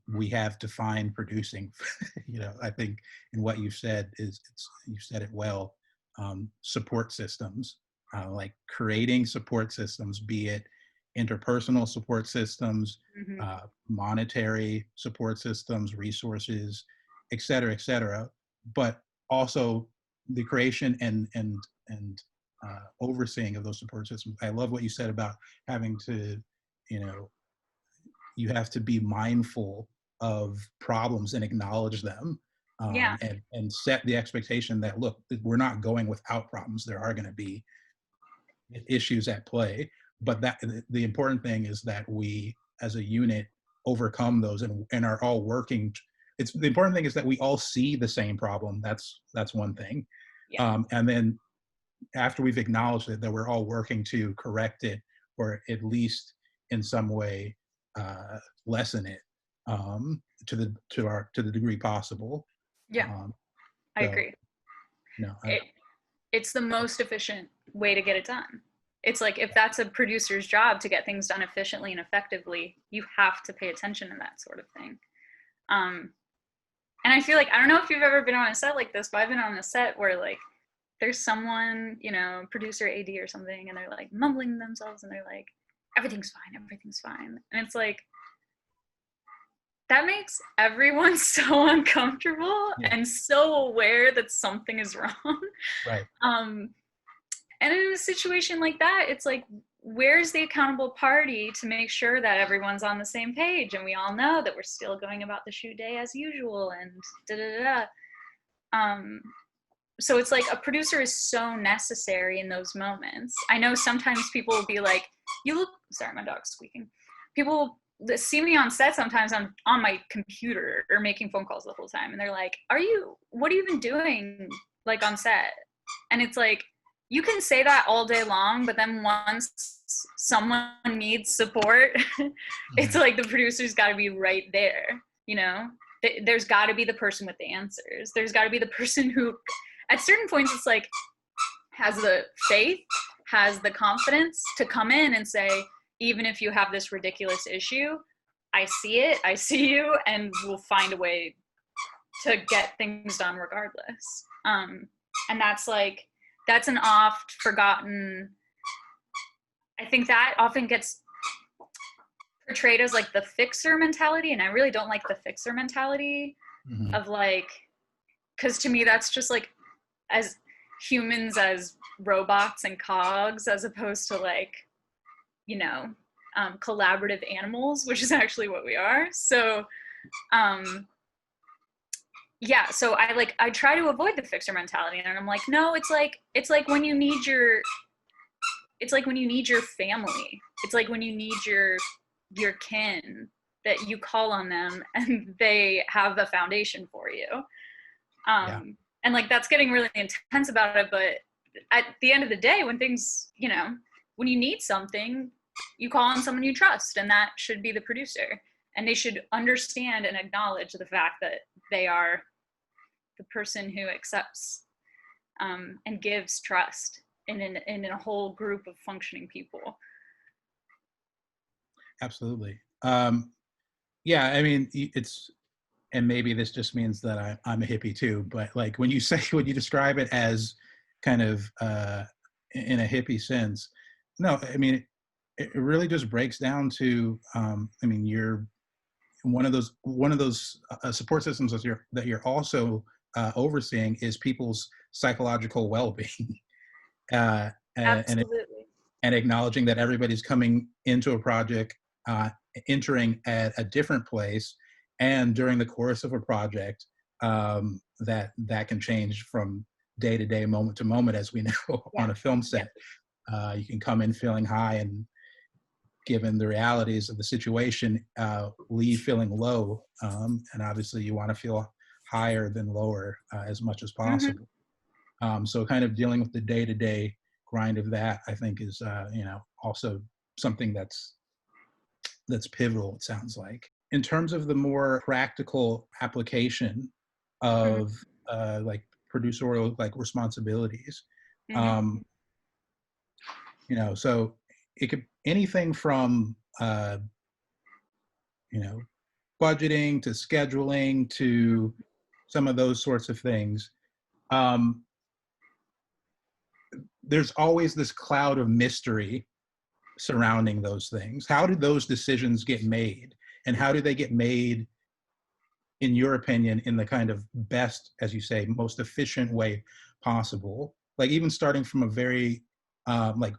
we have defined producing. I think in what you've said you said it well. Support systems, like creating support systems, be it interpersonal support systems, Hmm. monetary support systems, resources, et cetera, et cetera. But also the creation and overseeing of those support systems. I love what you said about having to, you know, you have to be mindful of problems and acknowledge them, Yeah. and set the expectation that, look, we're not going without problems. There are going to be issues at play, but that the important thing is that we as a unit overcome those and are all working. It's the important thing is that we all see the same problem. That's one thing. Yeah. And then after we've acknowledged it, that we're all working to correct it, or at least in some way lessen it, to the degree possible. Yeah. Um, I so agree. no, It it's the most efficient way to get it done. It's like if that's a producer's job to get things done efficiently and effectively, you have to pay attention to that sort of thing. Um, and I feel like I don't know if you've ever been on a set like this, but I've been on a set where like there's someone, producer, AD or something, and they're like mumbling themselves and they're like, everything's fine, everything's fine. And it's like that makes everyone so uncomfortable yeah, and so aware that something is wrong. right, Um, and in a situation like that, it's like, where's the accountable party to make sure that everyone's on the same page and we all know that we're still going about the shoot day as usual and da da da. So it's like a producer is so necessary in those moments. I know sometimes people will be like, you look, sorry, my dog's squeaking. People see me on set sometimes on my computer or making phone calls the whole time. And they're like, what are you even doing like on set? And it's like, you can say that all day long, but then once someone needs support, it's mm-hmm. like the producer's got to be right there, There's got to be the person with the answers. There's got to be the person who, at certain points, it's like, has the faith, has the confidence to come in and say, even if you have this ridiculous issue, I see it, I see you, and we'll find a way to get things done regardless. And that's an oft forgotten, I think that often gets portrayed as like the fixer mentality, and I really don't like the fixer mentality Mm-hmm. of like, because to me that's just like as humans as robots and cogs as opposed to like, collaborative animals, which is actually what we are. So yeah, so I try to avoid the fixer mentality, and I'm like, no, it's like when you need your family. It's like when you need your kin, that you call on them and they have the foundation for you. Yeah, And like that's getting really intense about it, but at the end of the day, when things, when you need something, you call on someone you trust, and that should be the producer. And they should understand and acknowledge the fact that they are the person who accepts and gives trust in a whole group of functioning people. absolutely. Yeah, I mean, and maybe this just means that I'm a hippie too, but like when you describe it as kind of in a hippie sense, no, I mean, it really just breaks down to, I mean, you're one of those support systems that you're also overseeing is people's psychological well-being, uh, and Absolutely. and acknowledging that everybody's coming into a project, uh, entering at a different place, and during the course of a project, that can change from day to day, moment to moment, as we know Yeah. on a film Yeah. set. You can come in feeling high, and given the realities of the situation, leave feeling low. And obviously, you want to feel higher than lower as much as Mm-hmm. possible. So kind of dealing with the day-to-day grind of that, I think, is also something that's pivotal. It sounds like in terms of the more practical application Mm-hmm. of like producerial like responsibilities. Mm-hmm. Um, so it could anything from you know budgeting to scheduling to some of those sorts of things, there's always this cloud of mystery surrounding those things. How do those decisions get made? And how do they get made, in your opinion, in the kind of best, as you say, most efficient way possible? Like even starting from a very like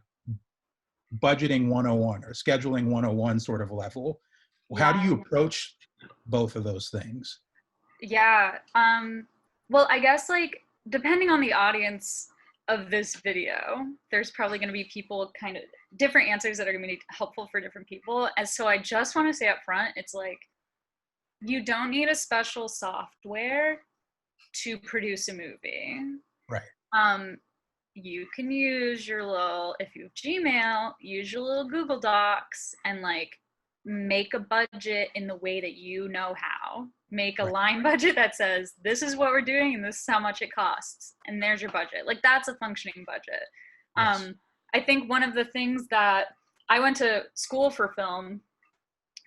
budgeting 101 or scheduling 101 sort of level. How do Yeah. you approach both of those things? Yeah. Well, I guess like depending on the audience of this video, there's probably going to be people kind of different answers that are going to be helpful for different people. And so I just want to say up front, it's like you don't need a special software to produce a movie. Right. You can use your little, if you have Gmail, use your little Google Docs and like make a budget in the way that you know how. Make a line budget that says, this is what we're doing and this is how much it costs. And there's your budget. Like that's a functioning budget. Yes. I think one of the things that I went to school for film,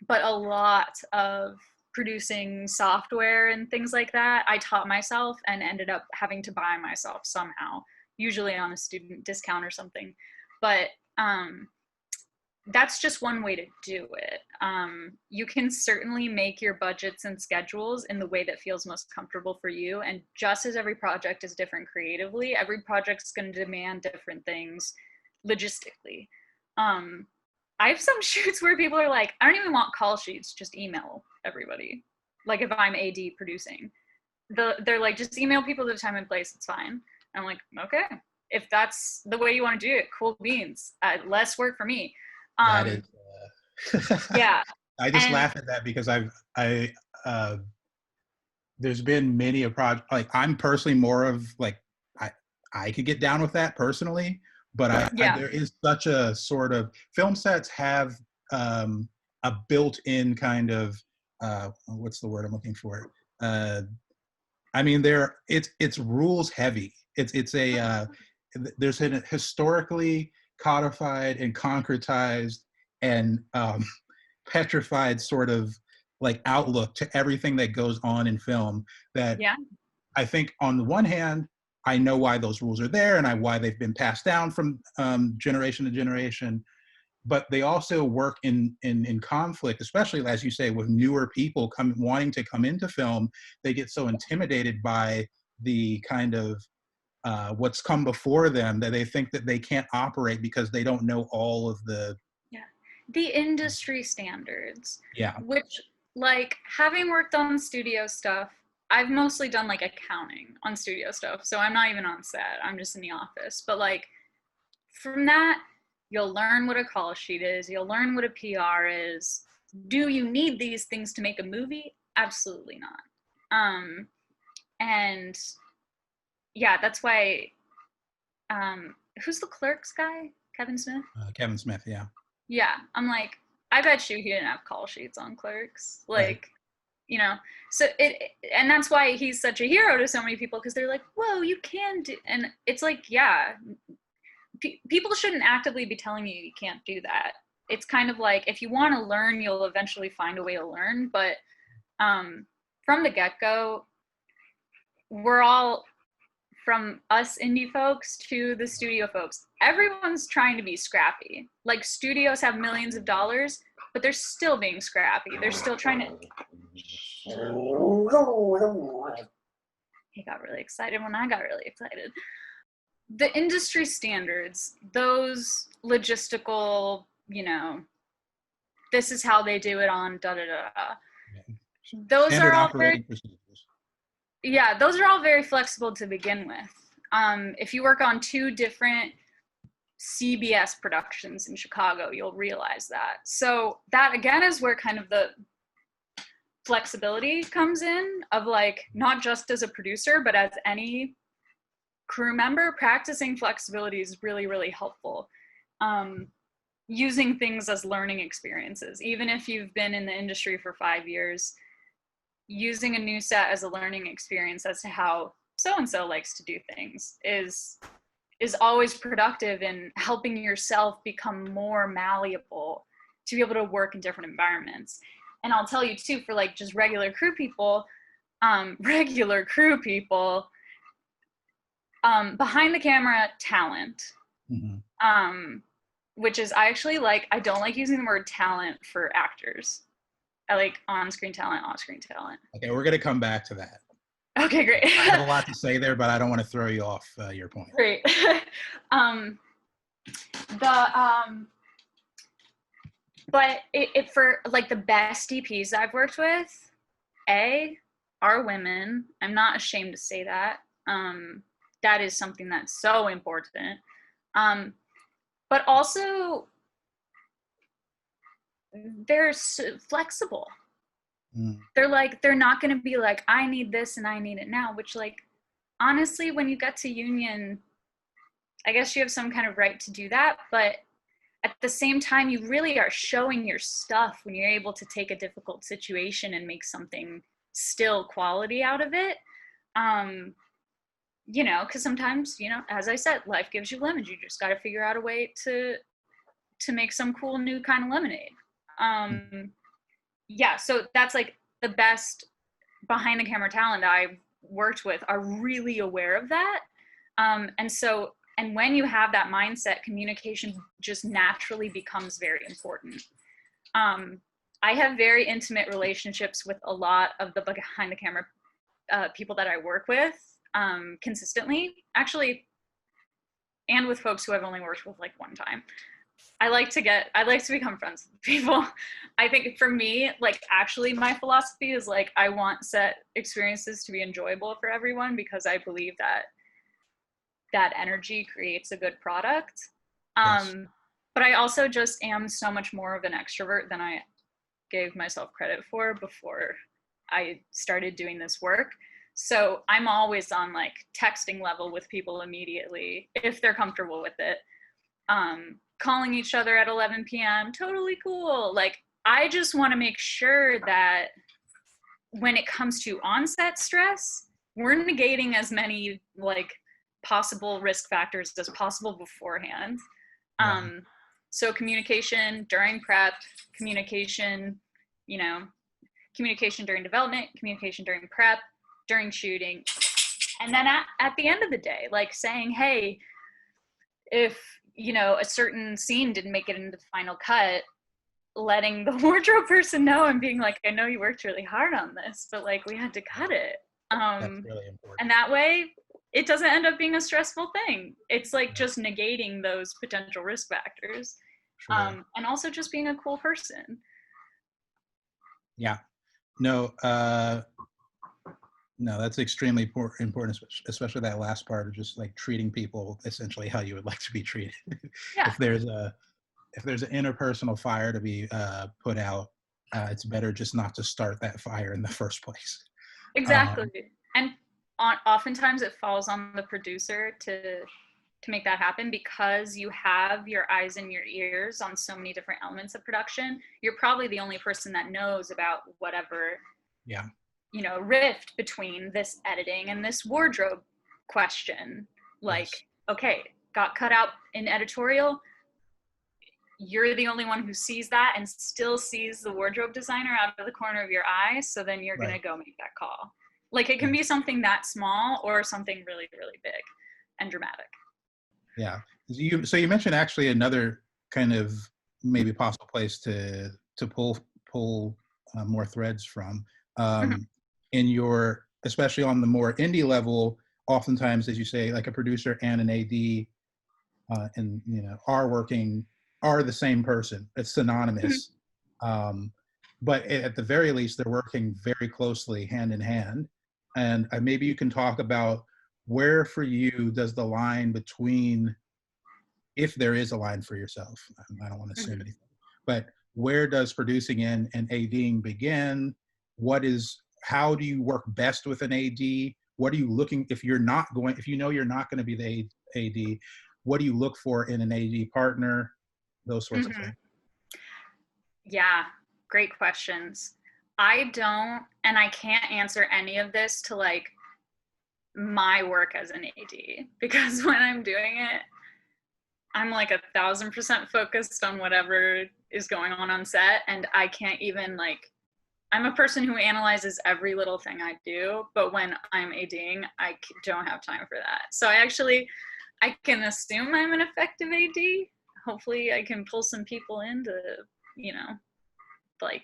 but a lot of producing software and things like that, I taught myself and ended up having to buy myself somehow, usually on a student discount or something. But that's just one way to do it. You can certainly make your budgets and schedules in the way that feels most comfortable for you. And just as every project is different creatively, every project's going to demand different things logistically. I have some shoots where people are like, I don't even want call sheets, just email everybody. Like if I'm AD producing, they're like, just email people the time and place, it's fine. And I'm like, okay, if that's the way you want to do it, cool beans. Less work for me. That is, yeah. I just laugh at that because there's been many a project, like I'm personally more of like, I could get down with that personally, but there is such a sort of, film sets have a built-in kind of, what's the word I'm looking for? I mean, it's rules heavy. There's a historically codified and concretized and petrified sort of like outlook to everything that goes on in film that I think on the one hand, I know why those rules are there and why they've been passed down from generation to generation, but they also work in conflict, especially as you say, with newer people wanting to come into film. They get so intimidated by the kind of what's come before them that they think that they can't operate because they don't know all of the industry standards. Yeah. Which, like, having worked on studio stuff, I've mostly done like accounting on studio stuff, so I'm not even on set. I'm just in the office. But like, from that, you'll learn what a call sheet is. You'll learn what a PR is. Do you need these things to make a movie? Absolutely not. And yeah, that's why. Who's the Clerks guy? Kevin Smith. Kevin Smith, yeah. Yeah, I'm like, I bet you he didn't have call sheets on Clerks. Like, you know, so and that's why he's such a hero to so many people, because they're like, whoa, you can do, and it's like, yeah, people shouldn't actively be telling you can't do that. It's kind of like, if you want to learn, you'll eventually find a way to learn. But from the get-go, we're all, from us indie folks to the studio folks, everyone's trying to be scrappy. Like, studios have millions of dollars, but they're still being scrappy. They're still trying to. He got really excited when I got really excited. The industry standards, those logistical, you know, this is how they do it on da-da-da. Those Standard are all operating procedures. Yeah, those are all very flexible to begin with. If you work on 2 different CBS productions in Chicago, you'll realize that. So that, again, is where kind of the flexibility comes in, of like, not just as a producer, but as any crew member, practicing flexibility is really, really helpful. Using things as learning experiences, even if you've been in the industry for 5 years, using a new set as a learning experience as to how so-and-so likes to do things is always productive in helping yourself become more malleable to be able to work in different environments. and I'll tell you too, for like just regular crew people, behind the camera talent, which is, I actually like, I don't like using the word talent for actors. I like on-screen talent, off-screen talent. Okay, we're gonna come back to that. Okay, great. I have a lot to say there, but I don't want to throw you off your point. Great. But it for like the best DPs I've worked with, are women. I'm not ashamed to say that. That is something that's so important. But also, they're flexible. They're not going to be like, I need this and I need it now, which, like, honestly, when you get to union, I guess you have some kind of right to do that, but at the same time, you really are showing your stuff when you're able to take a difficult situation and make something still quality out of it. You know, because sometimes, you know, as I said, life gives you lemons. You just got to figure out a way to make some cool new kind of lemonade. Yeah, so that's like the best behind the camera talent I've worked with are really aware of that. And when you have that mindset, communication just naturally becomes very important. I have very intimate relationships with a lot of the behind the camera people that I work with consistently, actually, and with folks who I've only worked with like one time. I like to become friends with people. I think for me, like, actually my philosophy is like, I want set experiences to be enjoyable for everyone, because I believe that energy creates a good product. Yes. But I also just am so much more of an extrovert than I gave myself credit for before I started doing this work. So I'm always on like texting level with people immediately if they're comfortable with it. Calling each other at 11 p.m. totally cool. Like, I just want to make sure that when it comes to onset stress, we're negating as many like possible risk factors as possible beforehand. So communication during prep, communication during development, communication during prep, during shooting, and then at the end of the day, like saying, hey, if you know a certain scene didn't make it into the final cut, letting the wardrobe person know and being like, I know you worked really hard on this, but like we had to cut it. That's really important. And that way it doesn't end up being a stressful thing. It's like just negating those potential risk factors. Sure. And also just being a cool person. Yeah. No, that's extremely important, especially that last part of just like treating people essentially how you would like to be treated. Yeah. If there's an interpersonal fire to be put out, it's better just not to start that fire in the first place. Exactly. And oftentimes it falls on the producer to make that happen, because you have your eyes and your ears on so many different elements of production. You're probably the only person that knows about whatever, rift between this editing and this wardrobe question. Like, yes. Okay, got cut out in editorial. You're the only one who sees that and still sees the wardrobe designer out of the corner of your eye. So then you're going to go make that call. Like, it can be something that small or something really, really big and dramatic. Yeah. So you mentioned actually another kind of maybe possible place to pull more threads from. In your, especially on the more indie level, oftentimes, as you say, like a producer and an AD are the same person. It's synonymous. But at the very least, they're working very closely hand in hand. And maybe you can talk about where for you does the line between, if there is a line for yourself, I don't want to assume anything, but where does producing and ADing begin? How do you work best with an AD? What are you looking, if you know you're not going to be the AD, what do you look for in an AD partner? Those sorts of things. Yeah, great questions. I don't, and I can't answer any of this to like my work as an AD, because when I'm doing it, I'm like 1,000% focused on whatever is going on set, and I can't even like I'm a person who analyzes every little thing I do, but when I'm ADing, don't have time for that. So I can assume I'm an effective AD. Hopefully I can pull some people in to, you know, like,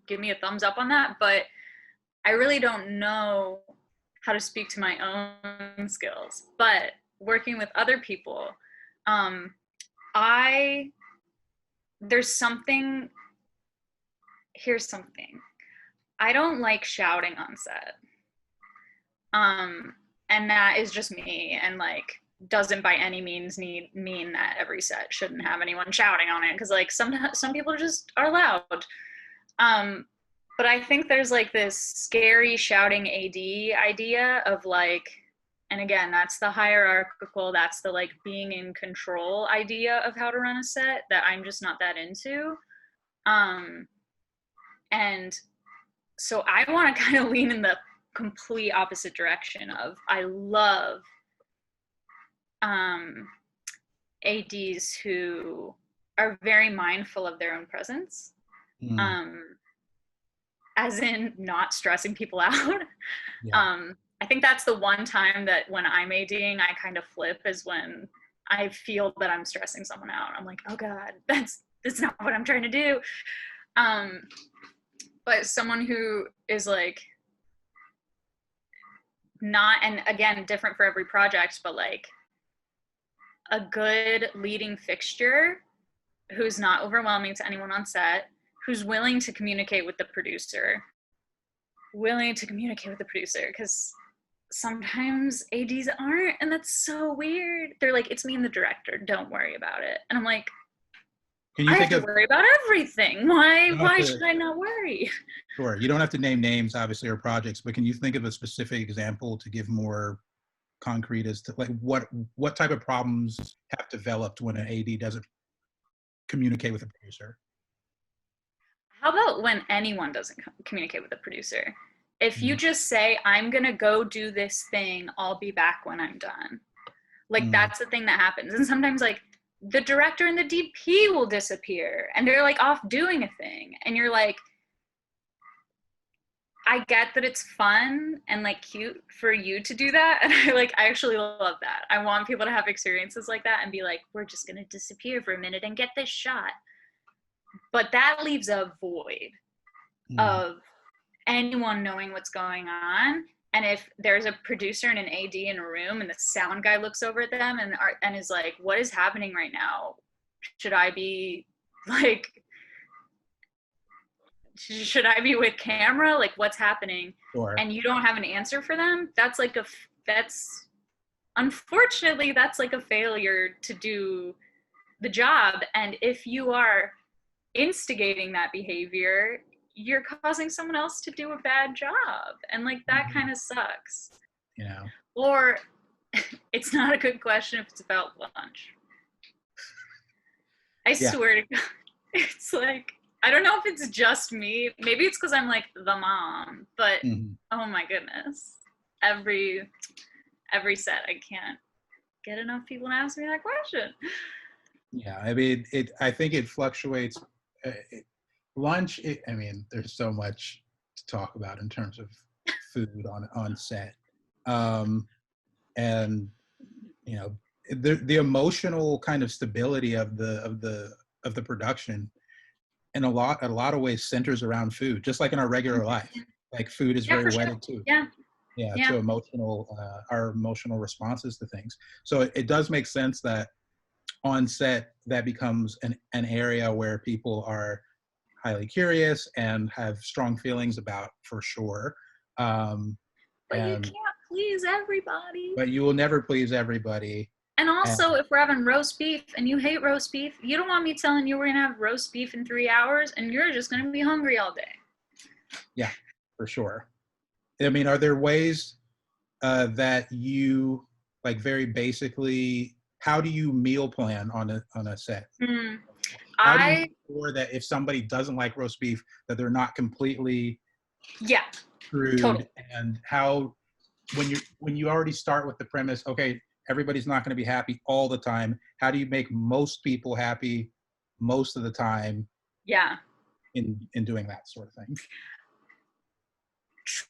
give me a thumbs up on that. But I really don't know how to speak to my own skills. But working with other people, here's something. I don't like shouting on set. And that is just me, and like doesn't by any means mean that every set shouldn't have anyone shouting on it, because like some people just are loud. But I think there's like this scary shouting AD idea of like, and again, that's the hierarchical, that's the like being in control idea of how to run a set that I'm just not that into. And so I want to kind of lean in the complete opposite direction of, I love ADs who are very mindful of their own presence, as in not stressing people out. Yeah. I think that's the one time that when I'm ADing, I kind of flip, is when I feel that I'm stressing someone out. I'm like, oh God, that's not what I'm trying to do. But someone who is like not, and again, different for every project, but like a good leading fixture who's not overwhelming to anyone on set, who's willing to communicate with the producer, because sometimes ADs aren't, and that's so weird. They're like, it's me and the director, don't worry about it. And I'm like, I have to worry about everything. Why should I not worry? Sure. You don't have to name names, obviously, or projects, but can you think of a specific example to give more concrete as to like what type of problems have developed when an AD doesn't communicate with a producer? How about when anyone doesn't communicate with a producer? If you just say, I'm going to go do this thing, I'll be back when I'm done. Like, that's the thing that happens. And sometimes, like, the director and the DP will disappear, and they're, like, off doing a thing. And you're like, I get that it's fun and, like, cute for you to do that. And I actually love that. I want people to have experiences like that and be like, we're just going to disappear for a minute and get this shot. But that leaves a void of anyone knowing what's going on. And if there's a producer and an AD in a room and the sound guy looks over at them and is like, what is happening right now? Should I be like, should I be with camera? Like, what's happening? Sure. And you don't have an answer for them. Unfortunately, that's like a failure to do the job. And if you are instigating that behavior, you're causing someone else to do a bad job, and like that kind of sucks. Yeah. Or it's not a good question if it's about lunch. I swear to God, it's like, I don't know if it's just me. Maybe it's because I'm like the mom, but oh my goodness, every set I can't get enough people to ask me that question. Yeah, I mean, I think it fluctuates. Lunch, I mean, there's so much to talk about in terms of food on set, and you know, the emotional kind of stability of the production, in a lot of ways, centers around food, just like in our regular life. Like, food is very wedded to to emotional our emotional responses to things. So it does make sense that on set that becomes an area where people are highly curious and have strong feelings about, for sure. But you can't please everybody. But you will never please everybody. And also, if we're having roast beef and you hate roast beef, you don't want me telling you we're going to have roast beef in 3 hours and you're just going to be hungry all day. Yeah, for sure. I mean, are there ways that you, like, very basically, how do you meal plan on a set? How do you make sure that if somebody doesn't like roast beef, that they're not completely screwed? Totally. And how, when you already start with the premise, okay, everybody's not going to be happy all the time, how do you make most people happy most of the time? Yeah. in doing that sort of thing?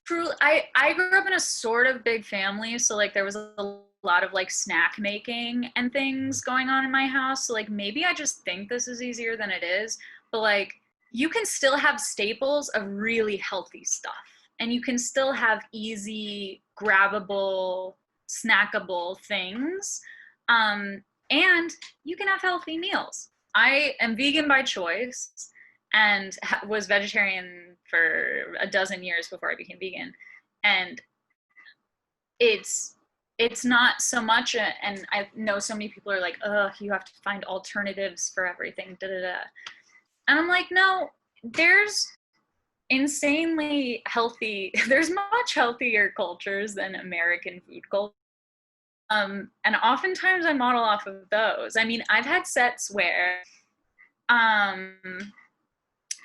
True. I grew up in a sort of big family, so like there was a lot of like snack making and things going on in my house. So like maybe I just think this is easier than it is, but like you can still have staples of really healthy stuff, and you can still have easy, grabbable, snackable things, and you can have healthy meals. I am vegan by choice and was vegetarian for a dozen years before I became vegan. And it's not so much and I know so many people are like, oh, you have to find alternatives for everything, da da da. And I'm like, no, there's insanely healthy, there's much healthier cultures than American food culture. And oftentimes I model off of those. I mean, I've had sets where I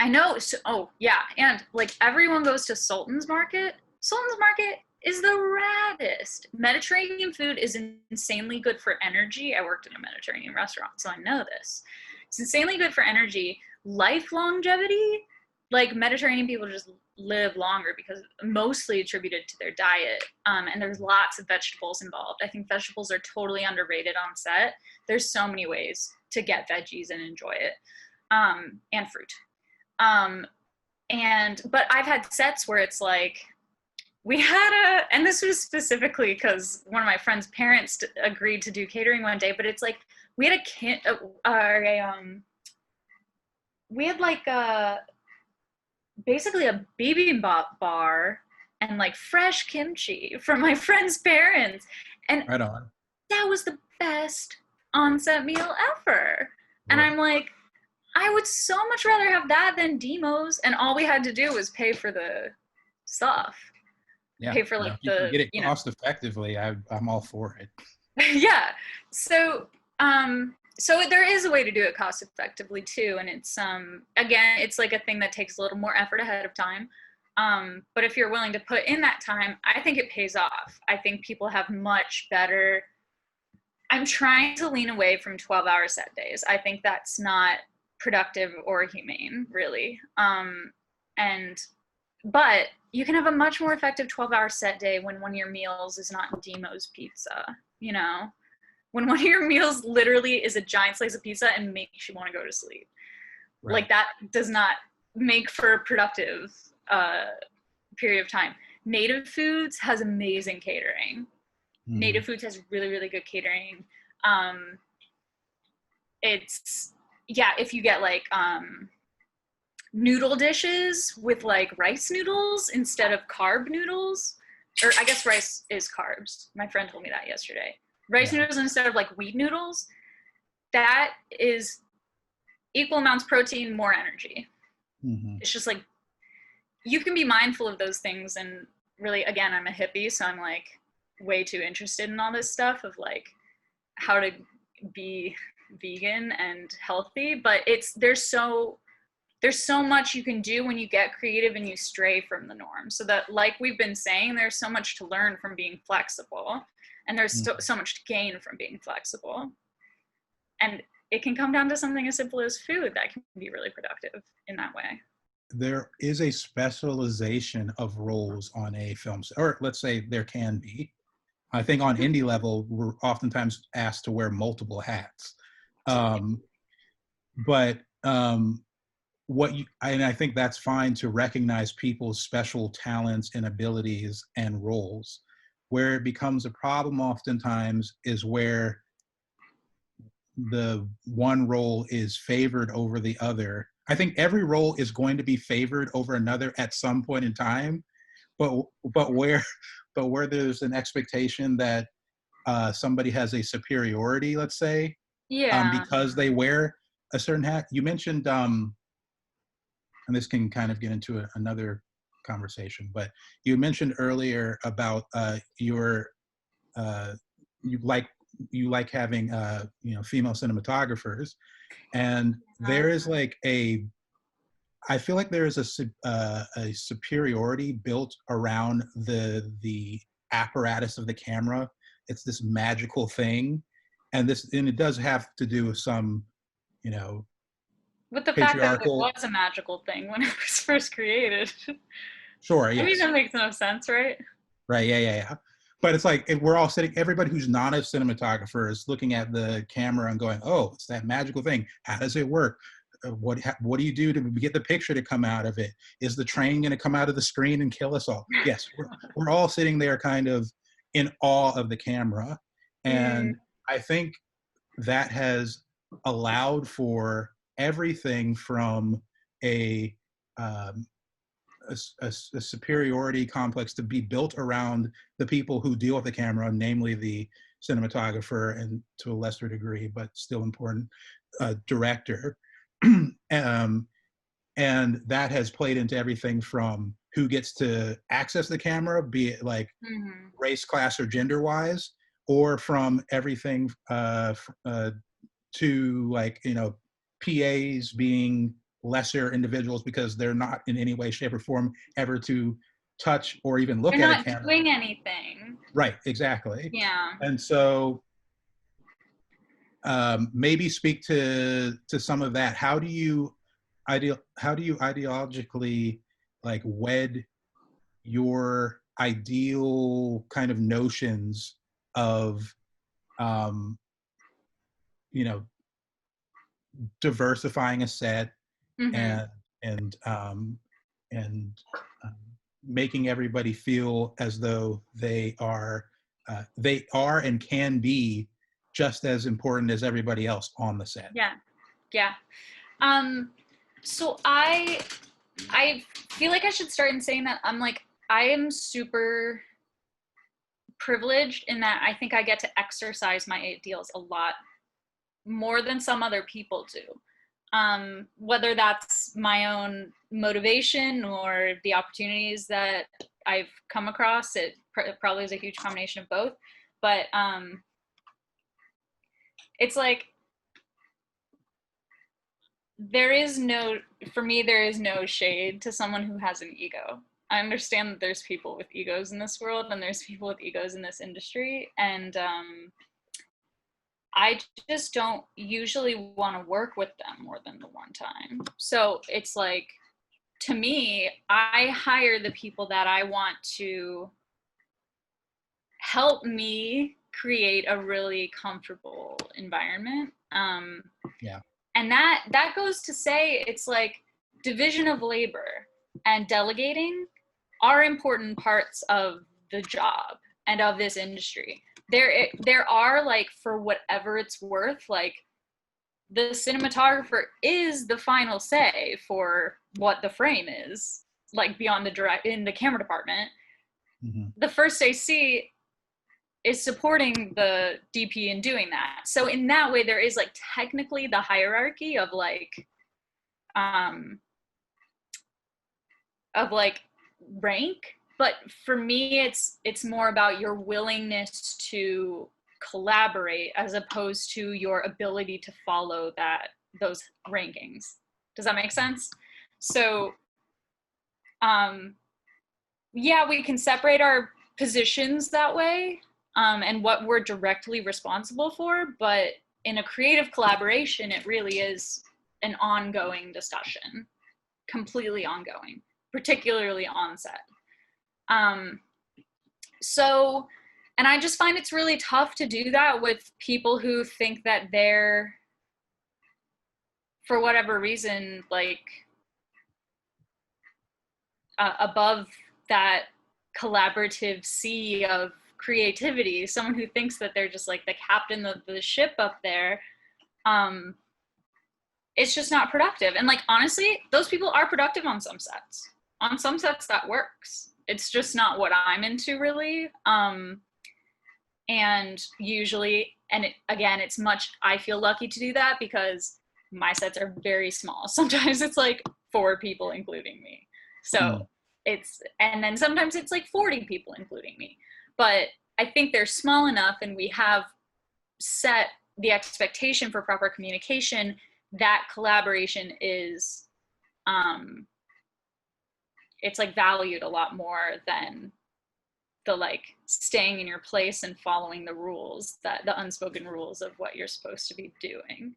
know. So, oh, yeah. And like everyone goes to Sultan's Market. Sultan's Market is the raddest. Mediterranean food is insanely good for energy. I worked in a Mediterranean restaurant, so I know this. It's insanely good for energy. Life longevity, like Mediterranean people just live longer because mostly attributed to their diet. And there's lots of vegetables involved. I think vegetables are totally underrated on set. There's so many ways to get veggies and enjoy it, and fruit. But I've had sets where it's like, we had and this was specifically because one of my friend's parents agreed to do catering one day, but it's like, we had we had like basically a bibimbap bar and like fresh kimchi from my friend's parents. And Right on. that was the best on-set meal ever. And I'm like, I would so much rather have that than Demos, and all we had to do was pay for the stuff. Yeah. Pay for like if you can get it you know. cost effectively, I'm all for it. Yeah. So there is a way to do it cost effectively too, and it's again, it's like a thing that takes a little more effort ahead of time. But if you're willing to put in that time, I think it pays off. I think people have much better. I'm trying to lean away from 12-hour set days. I think that's not productive or humane, really. But you can have a much more effective 12-hour set day when one of your meals is not Dimo's pizza, you know? When one of your meals literally is a giant slice of pizza and makes you want to go to sleep. Right. Like that does not make for a productive period of time. Native Foods has amazing catering. Native Foods has really, really good catering. If you get like noodle dishes with like rice noodles instead of carb noodles, or I guess rice is carbs. My friend told me that yesterday. Rice noodles instead of like wheat noodles, that is equal amounts protein, more energy. It's just like, you can be mindful of those things. And really, again, I'm a hippie, so I'm like way too interested in all this stuff of like how to be vegan and healthy. But there's so much you can do when you get creative and you stray from the norm. So that, like we've been saying, there's so much to learn from being flexible, and there's so much to gain from being flexible. And it can come down to something as simple as food that can be really productive in that way. There is a specialization of roles on a film set, or let's say there can be. I think on indie level, we're oftentimes asked to wear multiple hats. And I think that's fine to recognize people's special talents and abilities and roles. Where it becomes a problem oftentimes is where the one role is favored over the other. I think every role is going to be favored over another at some point in time, but where there's an expectation that somebody has a superiority, let's say, because they wear a certain hat. You mentioned, and this can kind of get into another conversation, but you mentioned earlier about you like having female cinematographers, and there is like I feel like there is a superiority built around the apparatus of the camera. It's this magical thing, and it does have to do with some with the fact that it patriarchal. was a magical thing when it was first created. Sure, I mean, yes. that makes no sense, right? Right. Yeah. Yeah. Yeah. But it's like if we're all sitting. Everybody who's not a cinematographer is looking at the camera and going, "Oh, it's that magical thing. How does it work? What do you do to get the picture to come out of it? Is the train going to come out of the screen and kill us all?" Yes, we're all sitting there, kind of in awe of the camera, Mm, and I think that has allowed for everything from a um, a superiority complex to be built around the people who deal with the camera, namely the cinematographer and to a lesser degree, but still important, director. um, and that has played into everything from who gets to access the camera, be it like mhm. race, class, or gender wise, or from everything to like, PAs being lesser individuals because they're not in any way, shape, or form ever to touch or even look They're at a not camera. doing anything. Right, exactly. Yeah. And so maybe speak to some of that. How do you ideologically like wed your ideal kind of notions of um, you know diversifying a set Hmm. and and um, and um, making everybody feel as though they are and can be just as important as everybody else on the set. Yeah. Yeah. Um, so I feel like I should start in saying that I'm like I am super privileged in that I think I get to exercise my ideals a lot more than some other people do. Whether that's my own motivation or the opportunities that I've come across, it probably is a huge combination of both. But it's like there is no, for me, there is no shade to someone who has an ego. I understand that there's people with egos in this world and there's people with egos in this industry. And I just don't usually want to work with them more than the one time. So it's like, to me, I hire the people that I want to help me create a really comfortable environment. Yeah. And that goes to say it's like division of labor and delegating are important parts of the job and of this industry. There are like, for whatever it's worth, like the cinematographer is the final say for what the frame is, like beyond the direct in the camera department. Hmm. The first AC is supporting the DP in doing that. So in that way, there is like technically the hierarchy um of like rank, but for me it's more about your willingness to collaborate as opposed to your ability to follow those rankings. Does that make sense? So um yeah, we can separate our positions that way, and what we're directly responsible for, but in a creative collaboration it really is an ongoing discussion, completely ongoing, particularly on set. um, so and I just find it's really tough to do that with people who think that they're, for whatever reason, like above that collaborative sea of creativity, someone who thinks that they're just like the captain of the ship up there. um it's just not productive. And like honestly, those people are productive on some sets. On some sets that works. It's just not what I'm into really. And usually, and again, it's much, I feel lucky to do that because my sets are very small. Sometimes it's like 4 people including me, so Mm. it's, and then sometimes it's like 40 people including me, but I think they're small enough and we have set the expectation for proper communication that collaboration is, um it's like valued a lot more than the like staying in your place and following the rules, that the unspoken rules of what you're supposed to be doing.